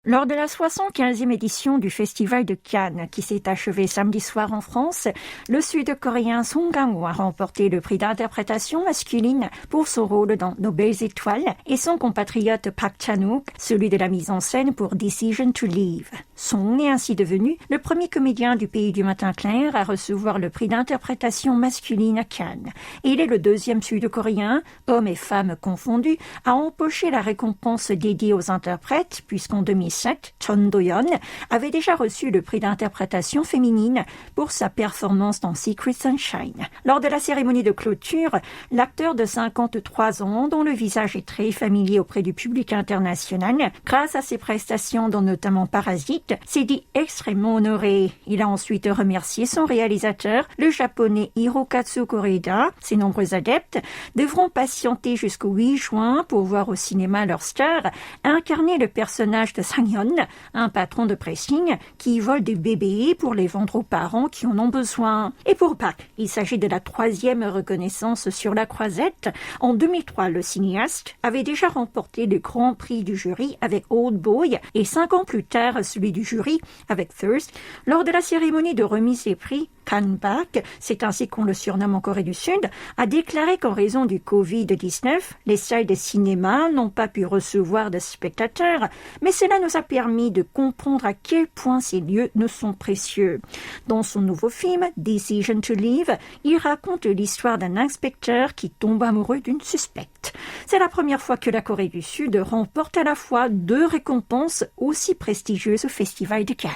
Lors de la 75e édition du Festival de Cannes, qui s'est achevé samedi soir en France, le Sud-Coréen Song Kang-ho a remporté le prix d'interprétation masculine pour son rôle dans Nos belles étoiles et son compatriote Park Chan-wook, celui de la mise en scène pour Decision to Leave. Song est ainsi devenu le premier comédien du pays du matin clair à recevoir le prix d'interprétation masculine à Cannes. Et il est le deuxième Sud-Coréen, hommes et femmes confondus, à empocher la récompense dédiée aux interprètes, puisqu'en 2007, Chon Do-yeon avait déjà reçu le prix d'interprétation féminine pour sa performance dans Secret Sunshine. Lors de la cérémonie de clôture, l'acteur de 53 ans, dont le visage est très familier auprès du public international, grâce à ses prestations dont notamment Parasite, s'est dit extrêmement honoré. Il a ensuite remercié son réalisateur, le japonais Hirokatsu Koreeda. Ses nombreux adeptes devront patienter jusqu'au 8 juin pour voir au cinéma leur star incarner le personnage de Sang-hyun, un patron de pressing qui vole des bébés pour les vendre aux parents qui en ont besoin. Et pour Park, il s'agit de la 3e reconnaissance sur la croisette. En 2003, le cinéaste avait déjà remporté le grand prix du jury avec Old Boy et 5 ans plus tard celui du jury avec Thirst. Lors de la cérémonie de remise des prix, Kang Park, c'est ainsi qu'on le surnomme en Corée du Sud, a déclaré qu'en raison du Covid-19, les salles de cinéma n'ont pas pu recevoir de spectateurs, mais cela nous a permis de comprendre à quel point ces lieux nous sont précieux. Dans son nouveau film, Decision to Leave, il raconte l'histoire d'un inspecteur qui tombe amoureux d'une suspecte. C'est la première fois que la Corée du Sud remporte à la fois 2 récompenses aussi prestigieuses au Festival de Cannes.